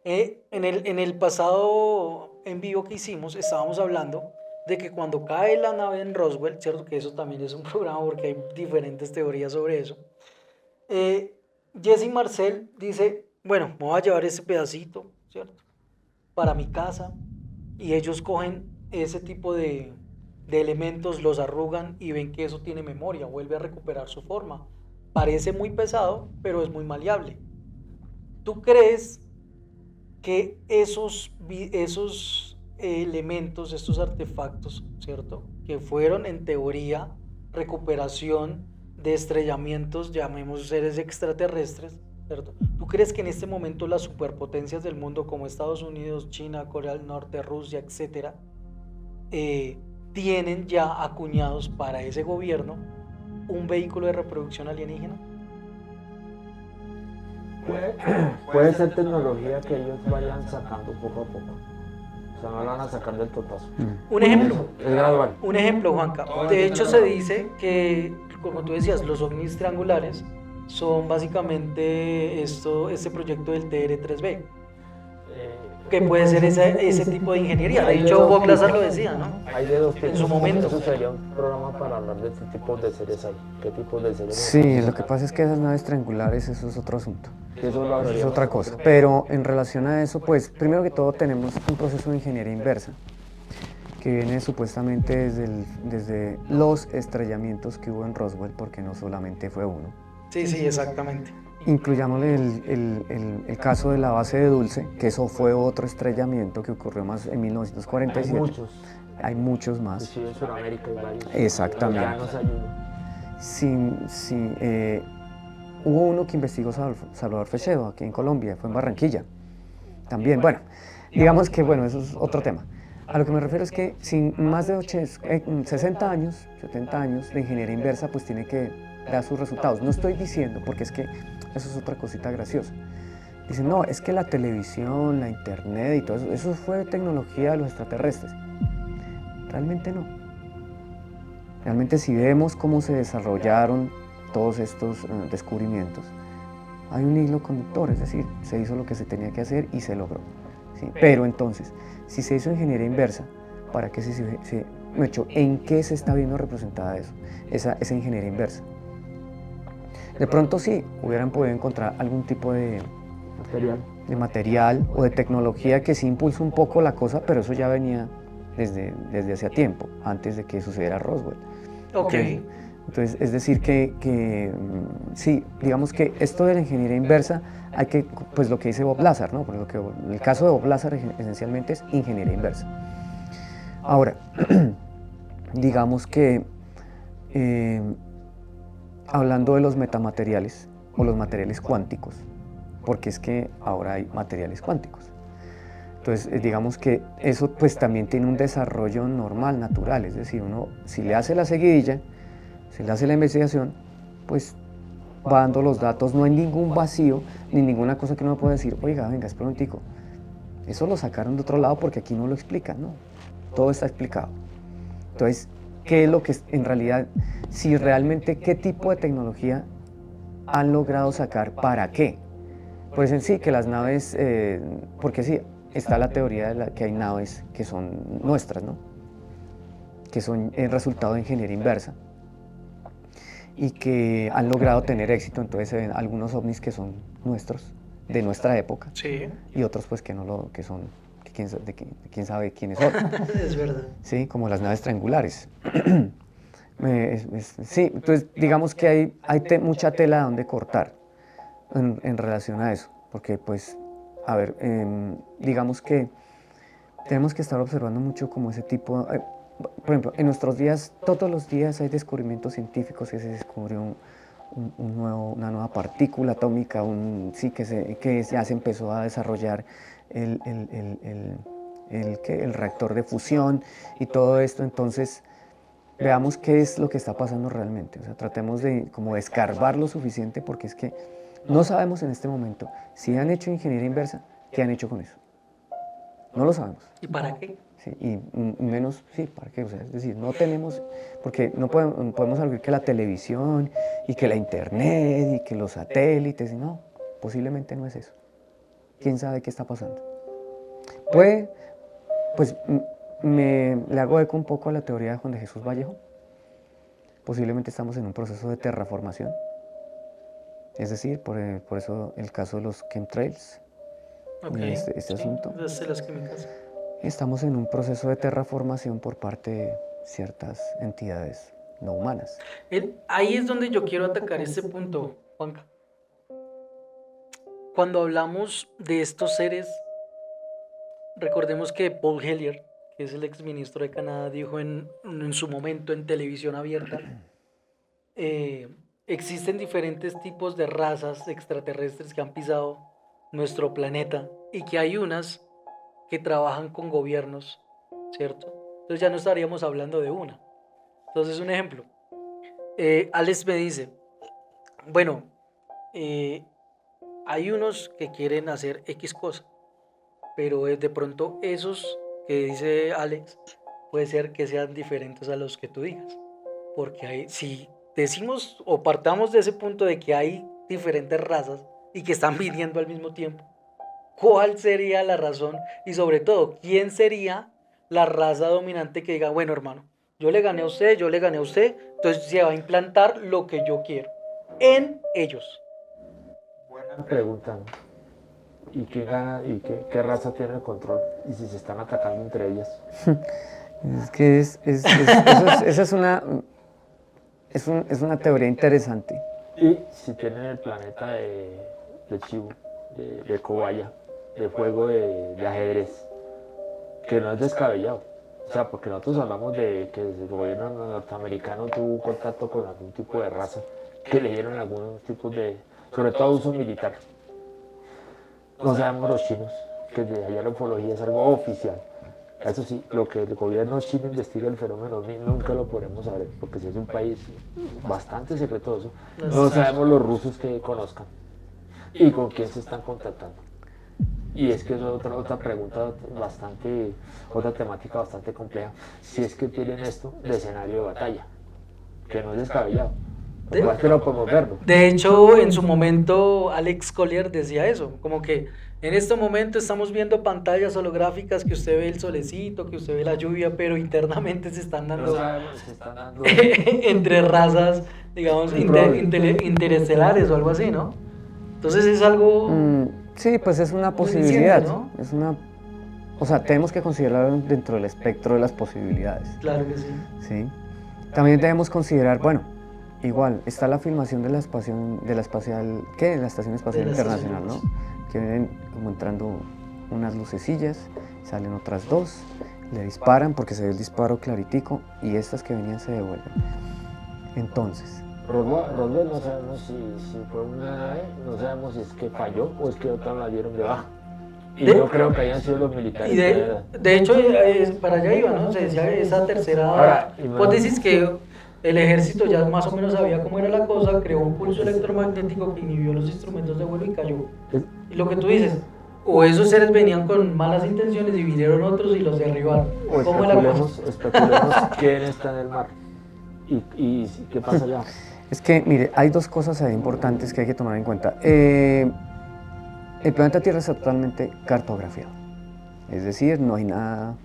En el pasado en vivo que hicimos, estábamos hablando de que cuando cae la nave en Roswell, ¿cierto?, que eso también es un programa porque hay diferentes teorías sobre eso, Jesse Marcel dice, bueno, me voy a llevar ese pedacito, ¿cierto?, para mi casa, y ellos cogen ese tipo de elementos, los arrugan y ven que eso tiene memoria, vuelve a recuperar su forma. Parece muy pesado, pero es muy maleable. ¿Tú crees que esos elementos, estos artefactos, ¿cierto? Que fueron en teoría recuperación de estrellamientos, llamemos seres extraterrestres, ¿cierto? ¿Tú crees que en este momento las superpotencias del mundo como Estados Unidos, China, Corea del Norte, Rusia, etcétera, tienen ya acuñados para ese gobierno un vehículo de reproducción alienígena? Puede ser tecnología que ellos vayan sacando poco a poco. O sea, no la van a sacar del totazo. Un ejemplo, Es gradual. un ejemplo, Juanca. De hecho, se dice que, como tú decías, los ovnis triangulares son básicamente este proyecto del TR-3B, que puede ser ese tipo de ingeniería. De hecho, Bob Lazar lo decía, ¿no? Hay de dos tipos. En su momento. Eso sería un programa para hablar de este tipo de seres hay. ¿Qué tipos de seres? Sí, lo que pasa es que esas naves triangulares, eso es otro asunto. Eso lo Eso es hablaríamos otra en cosa. otro- Pero en relación a eso, pues primero que todo tenemos un proceso de ingeniería inversa que viene supuestamente desde los estrellamientos que hubo en Roswell, porque no solamente fue uno. Sí, sí, exactamente. Incluyámosle el caso de la base de Dulce, que eso fue otro estrellamiento que ocurrió más en Hay 1947. muchos. Hay muchos más. Sí, en Sudamérica hay varios. Exactamente. Ya nos hay uno. Hubo uno que investigó Salvador Frechedo aquí en Colombia, fue en Barranquilla. También, bueno, digamos que bueno, eso es otro tema. A lo que me refiero es que sin más de 60 años, 70 años de ingeniería inversa, pues tiene que dar sus resultados. No estoy diciendo, porque es que eso es otra cosita graciosa. Dicen, no, es que la televisión, la internet y todo eso, eso fue tecnología de los extraterrestres. Realmente no. Realmente si vemos cómo se desarrollaron todos estos descubrimientos, hay un hilo conductor, es decir, se hizo lo que se tenía que hacer y se logró. ¿Sí? Pero entonces, si se hizo ingeniería inversa, ¿para qué ¿en qué se está viendo representada eso? Esa ingeniería inversa. De pronto sí, hubieran podido encontrar algún tipo de material o de tecnología que sí impulsó un poco la cosa, pero eso ya venía desde hacía tiempo, antes de que sucediera Roswell. Ok. Entonces, es decir sí, digamos que esto de la ingeniería inversa, hay que, pues lo que dice Bob Lazar, ¿no? Porque el caso de Bob Lazar esencialmente es ingeniería inversa. Ahora, digamos que hablando de los metamateriales o los materiales cuánticos, porque es que ahora hay materiales cuánticos. Entonces, digamos que eso pues también tiene un desarrollo normal, natural, es decir, uno si le hace la seguidilla, si le hace la investigación, pues va dando los datos, no hay ningún vacío, ni ninguna cosa que uno pueda decir, oiga, venga, espera un tico, eso lo sacaron de otro lado porque aquí no lo explican, no, todo está explicado. Entonces, ¿qué es lo que en realidad, si realmente qué tipo de tecnología han logrado sacar, para qué? Pues en sí, que las naves, porque sí, está la teoría de que hay naves que son nuestras, ¿no? Que son el resultado de ingeniería inversa y que han logrado tener éxito. Entonces se ven algunos ovnis que son nuestros, de nuestra época, Sí, y otros pues que no que son, que quién sabe quiénes son. es verdad. Sí, como las naves triangulares. Sí, entonces digamos que hay mucha tela donde cortar en relación a eso, porque pues, a ver, digamos que tenemos que estar observando mucho como ese tipo, por ejemplo, en nuestros días, todos los días hay descubrimientos científicos, que se descubrió una nueva partícula atómica, que ya se empezó a desarrollar el reactor de fusión y todo esto. Entonces veamos qué es lo que está pasando realmente, o sea, tratemos de como escarbar lo suficiente, porque es que no sabemos en este momento si han hecho ingeniería inversa, ¿qué han hecho con eso? No lo sabemos. ¿Y para qué? Sí, y menos, sí, ¿para qué? O sea, es decir, no tenemos, porque no podemos arguir que la televisión y que la internet y que los satélites, no, posiblemente no es eso. ¿Quién sabe qué está pasando? Pues le hago eco un poco a la teoría de Juan de Jesús Vallejo. Posiblemente estamos en un proceso de terraformación. Es decir, por eso el caso de los chemtrails, Okay. este Sí, asunto. desde las químicas. Estamos en un proceso de terraformación por parte de ciertas entidades no humanas. Ahí es donde yo quiero atacar este punto, Juanca. Cuando hablamos de estos seres recordemos que Paul Hellyer, que es el exministro de Canadá, dijo en su momento en televisión abierta, existen diferentes tipos de razas extraterrestres que han pisado nuestro planeta y que hay unas que trabajan con gobiernos, ¿cierto? Entonces ya no estaríamos hablando de una. Entonces, un ejemplo. Alex me dice, bueno, hay unos que quieren hacer X cosa, pero de pronto esos que dice Alex, puede ser que sean diferentes a los que tú digas. Porque si decimos o partamos de ese punto de que hay diferentes razas y que están viniendo al mismo tiempo, ¿cuál sería la razón? Y sobre todo, ¿quién sería la raza dominante que diga, bueno, hermano, yo le gané a usted, yo le gané a usted, entonces se va a implantar lo que yo quiero en ellos? Buena pregunta, ¿no? ¿Y quién gana y qué raza tiene el control? Y si se están atacando entre ellas. Es que esa es una teoría interesante. Y si tienen el planeta de Chivo, de cobaya, de juego de ajedrez, que no es descabellado. O sea, porque nosotros hablamos de que el gobierno norteamericano tuvo contacto con algún tipo de raza, que le dieron algunos tipos de, sobre todo uso militar. No sabemos los chinos, que de allá la ufología es algo oficial. Eso sí, lo que el gobierno chino investiga el fenómeno ovni nunca lo podremos saber, porque si es un país bastante secretoso, no sabemos los rusos que conozcan y con quién se están contactando. Y es que es otra pregunta bastante, otra temática bastante compleja, si es que tienen esto de escenario de batalla, que no es descabellado. Igual que no podemos verlo. De hecho, en su momento, Alex Collier decía eso, como que en este momento estamos viendo pantallas holográficas que usted ve el solecito, que usted ve la lluvia, pero internamente se están dando, entre razas, digamos, interestelares o algo así, ¿no? Entonces es algo... Sí, pues es una posibilidad, ¿no? O sea, tenemos que considerarlo dentro del espectro de las posibilidades. Claro que sí. Sí. También debemos considerar, bueno, igual, está la filmación de la Estación Espacial Internacional, ¿no? Que vienen como entrando unas lucecillas, salen otras dos, le disparan porque se ve el disparo claritico y estas que venían se devuelven. Entonces... Roswell no sabemos si fue una nave, no sabemos si es que falló o es que otra la dieron de baja. Y yo creo que hayan sido los militares. Y de hecho, para allá iba, ¿no? Se decía esa tercera hipótesis que el ejército ya más o menos sabía cómo era la cosa, creó un pulso electromagnético que inhibió los instrumentos de vuelo y cayó. Y lo que tú dices, o esos seres venían con malas intenciones y vinieron otros y los derribaron. O ¿Cómo era la cosa? especulemos quién está en el mar y qué pasa allá. Es que, mire, hay dos cosas ahí importantes que hay que tomar en cuenta. El planeta Tierra está totalmente cartografiado. Es decir, no hay nada...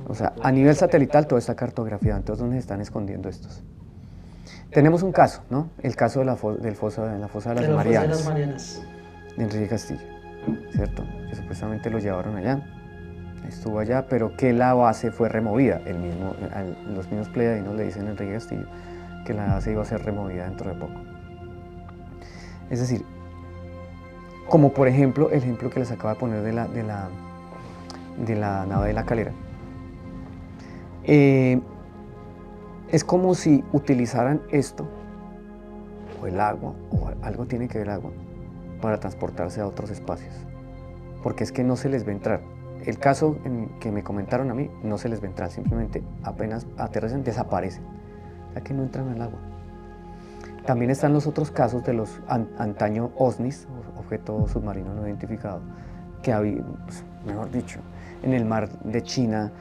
O sea, a nivel satelital todo está cartografiado. Entonces, ¿dónde se están escondiendo estos? Tenemos un caso, ¿no? El caso de la fosa de las Marianas. De Enrique Castillo, ¿cierto? Que supuestamente lo llevaron allá. Estuvo allá, pero que la base fue removida. Los mismos pleyadinos le dicen a Enrique Castillo que la base iba a ser removida dentro de poco. Es decir, como por ejemplo el ejemplo que les acabo de poner de la nave de la Calera, es como si utilizaran esto, o el agua, o algo tiene que ver el agua, para transportarse a otros espacios, porque es que no se les ve entrar. El caso que me comentaron a mí, no se les ve entrar, simplemente apenas aterrizan, desaparecen. Ya que no entran al agua. También están los otros casos de los antaño OSNIs, objeto submarino no identificado, que había, pues, mejor dicho, en el mar de China,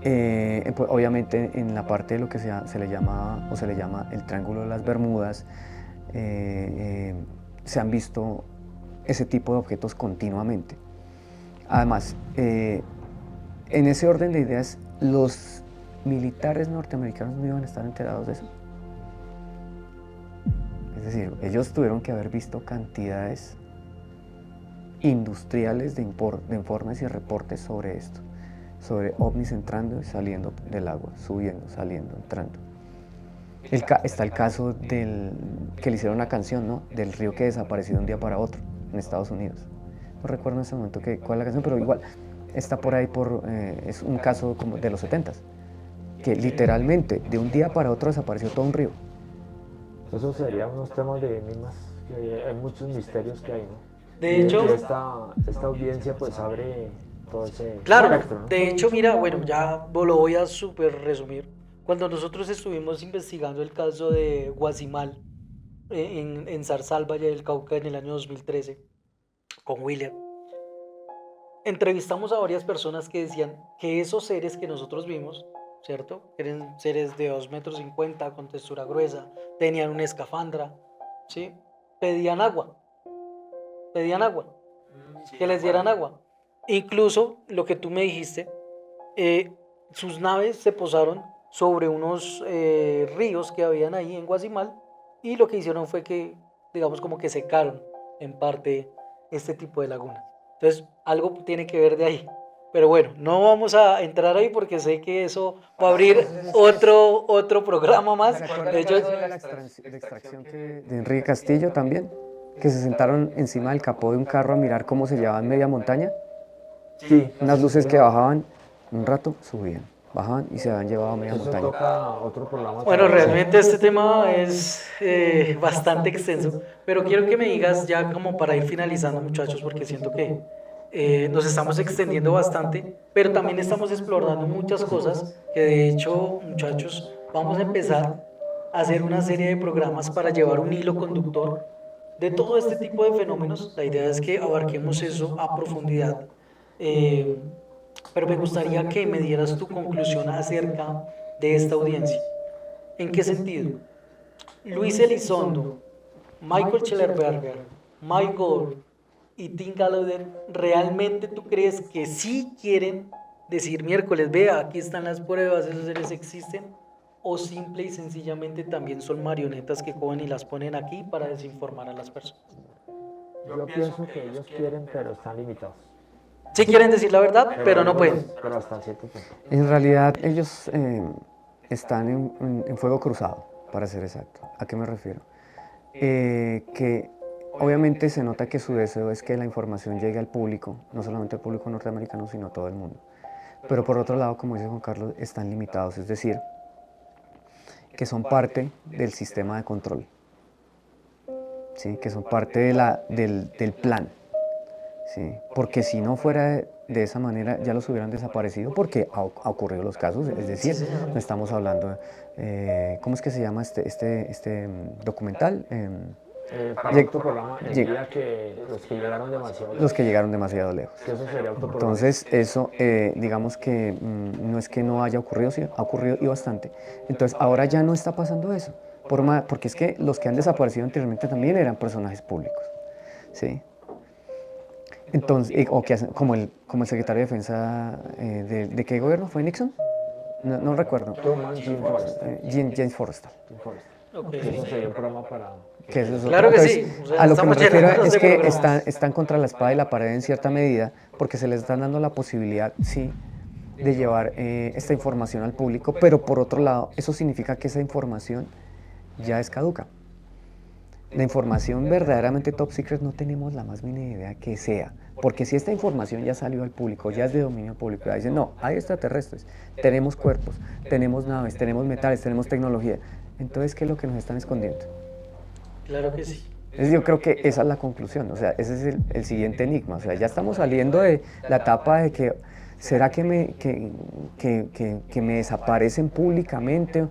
pues, obviamente en la parte de lo que se le llama el Triángulo de las Bermudas, se han visto ese tipo de objetos continuamente. Además, en ese orden de ideas, los militares norteamericanos no iban a estar enterados de eso. Es decir, ellos tuvieron que haber visto cantidades industriales de informes y reportes sobre esto, sobre ovnis entrando y saliendo del agua, subiendo, saliendo, entrando. Está el caso que le hicieron una canción, ¿no? Del río que desapareció de un día para otro en Estados Unidos. No recuerdo en ese momento cuál es la canción, pero igual está por ahí, es un caso como de los 70s, que literalmente de un día para otro desapareció todo un río. Eso serían unos temas de enigmas, que hay muchos misterios que hay, ¿no? De hecho, Y esta audiencia pues abre todo ese claro, espectro, ¿no? de hecho, mira, bueno, ya lo voy a súper resumir. Cuando nosotros estuvimos investigando el caso de Guasimal en Zarzal, Valle del Cauca, en el año 2013, con William, entrevistamos a varias personas que decían que esos seres que nosotros vimos, ¿cierto? Eran seres de 2,50 m con textura gruesa, tenían una escafandra, ¿sí? Pedían agua, Sí, que les dieran agua. Incluso lo que tú me dijiste, sus naves se posaron sobre unos ríos que habían ahí en Guasimal y lo que hicieron fue que, digamos, como que secaron en parte este tipo de lagunas. Entonces, algo tiene que ver de ahí. Pero bueno, no vamos a entrar ahí porque sé que eso va a abrir otro programa más. ¿Se acuerda De el hecho, caso de la extracción de Enrique Castillo también? Que se sentaron encima del capó de un carro a mirar cómo se llevaban media montaña. Sí, Unas luces que bajaban un rato, subían, bajaban y se habían llevado media eso montaña. toca otro programa. bueno, para- realmente este tema es bastante extenso, pero quiero que me digas ya como para ir finalizando, muchachos, porque siento que nos estamos extendiendo bastante, pero también estamos explorando muchas cosas que de hecho, muchachos, vamos a empezar a hacer una serie de programas para llevar un hilo conductor de todo este tipo de fenómenos. La idea es que abarquemos eso a profundidad. Eh, pero me gustaría que me dieras tu conclusión acerca de esta audiencia. ¿En qué sentido? Luis Elizondo, Michael Schellenberger, Mike Gore y Tim Gallaudet, ¿realmente tú crees que sí quieren decir miércoles, vea, aquí están las pruebas, esos seres existen? ¿O simple y sencillamente también son marionetas que cogen y las ponen aquí para desinformar a las personas? Yo pienso que ellos quieren, pero están limitados. Sí quieren decir la verdad, pero no pueden. Pero hasta cierto punto. En realidad ellos están en fuego cruzado, para ser exacto. ¿A qué me refiero? Que obviamente se nota que su deseo es que la información llegue al público, no solamente al público norteamericano, sino a todo el mundo. Pero por otro lado, como dice Juan Carlos, están limitados, es decir, que son parte del sistema de control, ¿sí? Que son parte del plan. Sí, porque si no fuera de esa manera ya los hubieran desaparecido porque ha ocurrido los casos, es decir, no estamos hablando, ¿cómo es que se llama este documental? Para otro programa, el día que los que llegaron demasiado lejos. Los que llegaron demasiado lejos. Que eso sería otro programa. Entonces eso, digamos que no es que no haya ocurrido, sí, ha ocurrido y bastante. Entonces ahora ya no está pasando eso, porque es que los que han desaparecido anteriormente también eran personajes públicos, ¿sí? Entonces, como el secretario de Defensa ¿de qué gobierno? ¿Fue Nixon? No recuerdo. Jim Forrestal. James Forrestal. Okay. Eso sería un programa para... Claro que Entonces, sí. O sea, a lo que me estamos refiero llenando es de que programas. están contra la espada y la pared en cierta medida porque se les están dando la posibilidad, sí, de llevar esta información al público, pero por otro lado, eso significa que esa información ya es caduca. La información verdaderamente top secret no tenemos la más mínima idea que sea, porque si esta información ya salió al público, ya es de dominio público, ya dicen, no, hay extraterrestres, tenemos cuerpos, tenemos naves, tenemos metales, tenemos tecnología, entonces, ¿qué es lo que nos están escondiendo? Claro que sí. Yo creo que esa es la conclusión, o sea, ese es el siguiente enigma, o sea, ya estamos saliendo de la etapa de que, ¿será que me desaparecen públicamente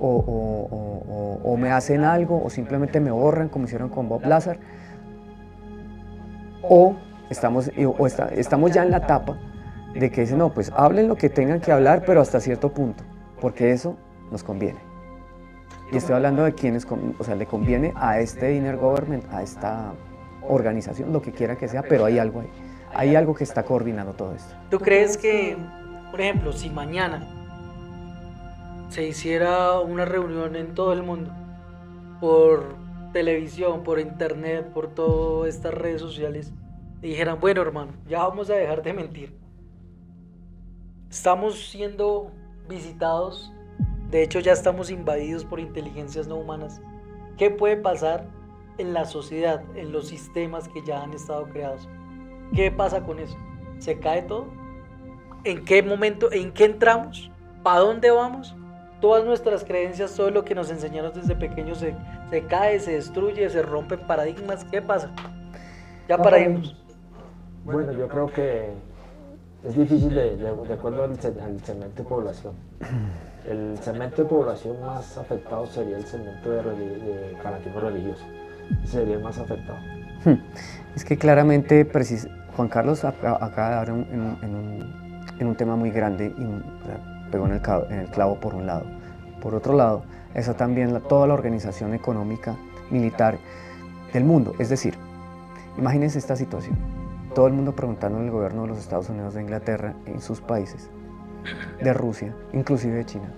o me hacen algo o simplemente me borran como hicieron con Bob Lazar? O estamos ya en la etapa de que dicen, no, pues hablen lo que tengan que hablar, pero hasta cierto punto, porque eso nos conviene. Y estoy hablando de quienes, o sea, le conviene a este inner government, a esta organización, lo que quiera que sea, pero hay algo ahí. Hay algo que está coordinando todo esto. ¿Tú crees que, por ejemplo, si mañana se hiciera una reunión en todo el mundo, por televisión, por internet, por todas estas redes sociales, y dijeran, bueno, hermano, ya vamos a dejar de mentir, estamos siendo visitados, de hecho ya estamos invadidos por inteligencias no humanas, ¿qué puede pasar en la sociedad, en los sistemas que ya han estado creados? ¿Qué pasa con eso? ¿Se cae todo? en qué momento, en qué entramos, para dónde vamos, todas nuestras creencias, todo lo que nos enseñaron desde pequeños se cae, se destruye, se rompen paradigmas. ¿Qué pasa? Ya para irnos. Bueno, yo creo que es difícil de acuerdo al segmento de población. El segmento de población más afectado sería el segmento de fanatismo religioso. Sería el más afectado. Es que claramente Juan Carlos acaba de dar en un tema muy grande y pegó en el clavo por un lado. Por otro lado, está también toda la organización económica, militar del mundo. Es decir, imagínense esta situación. Todo el mundo preguntándole al gobierno de los Estados Unidos, de Inglaterra, en sus países, de Rusia, inclusive de China,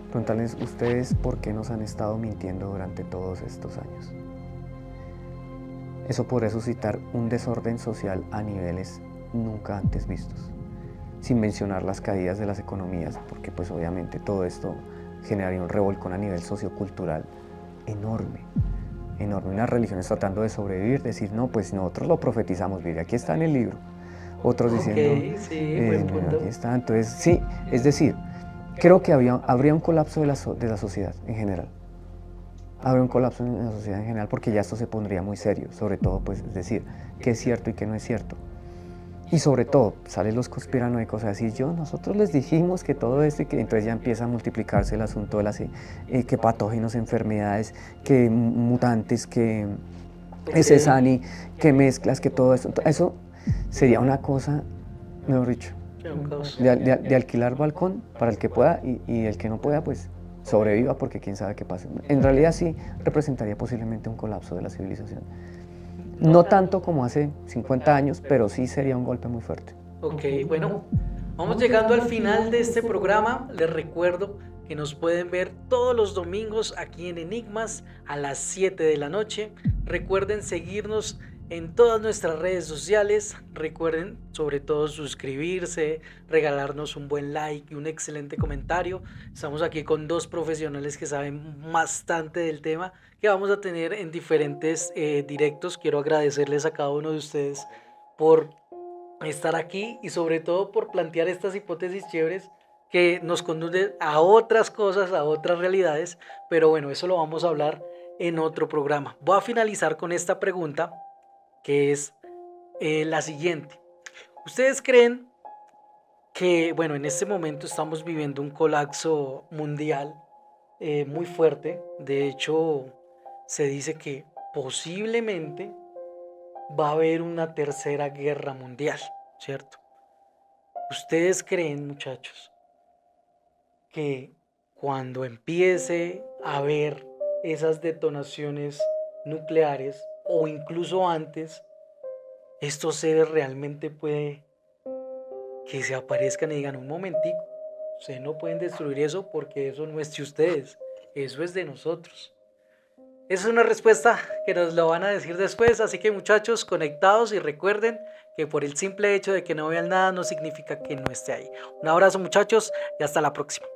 preguntarles, ¿ustedes por qué nos han estado mintiendo durante todos estos años? Eso podría suscitar un desorden social a niveles nunca antes vistos, sin mencionar las caídas de las economías, porque pues obviamente todo esto generaría un revolcón a nivel sociocultural enorme. Unas religiones tratando de sobrevivir, decir, no, pues nosotros lo profetizamos, mire, aquí está en el libro. Otros diciendo, sí, buen punto. aquí está. Entonces, sí, es decir, creo que habría un colapso de la sociedad en general. Habría un colapso en la sociedad en general porque ya esto se pondría muy serio, sobre todo, pues, decir qué es cierto y qué no es cierto. Y sobre todo, salen los conspiranoicos a decir, nosotros les dijimos que todo esto, y que entonces ya empieza a multiplicarse el asunto de las que patógenos, enfermedades, que mutantes, que ese SANI, que mezclas, que todo esto. Eso sería una cosa, mejor dicho, de alquilar balcón para el que pueda y el que no pueda, pues sobreviva porque quién sabe qué pasa. En realidad sí representaría posiblemente un colapso de la civilización. No tanto como hace 50 años, pero sí sería un golpe muy fuerte. Ok, bueno, vamos llegando al final de este programa. Les recuerdo que nos pueden ver todos los domingos aquí en Enigmas a las 7 de la noche. Recuerden seguirnos en todas nuestras redes sociales. Recuerden sobre todo suscribirse, regalarnos un buen like y un excelente comentario. Estamos aquí con dos profesionales que saben bastante del tema que vamos a tener en diferentes directos. Quiero agradecerles a cada uno de ustedes por estar aquí y sobre todo por plantear estas hipótesis chéveres que nos conducen a otras cosas, a otras realidades, pero bueno, eso lo vamos a hablar en otro programa. Voy a finalizar con esta pregunta que es la siguiente. ¿Ustedes creen que, bueno, en este momento estamos viviendo un colapso mundial muy fuerte? De hecho, se dice que posiblemente va a haber una tercera guerra mundial, ¿cierto? ¿Ustedes creen, muchachos, que cuando empiece a haber esas detonaciones nucleares o incluso antes, estos seres realmente puede que se aparezcan y digan, un momentico, ustedes no pueden destruir eso porque eso no es de ustedes, eso es de nosotros? Esa es una respuesta que nos lo van a decir después, así que muchachos, conectados y recuerden que por el simple hecho de que no vean nada no significa que no esté ahí. Un abrazo muchachos y hasta la próxima.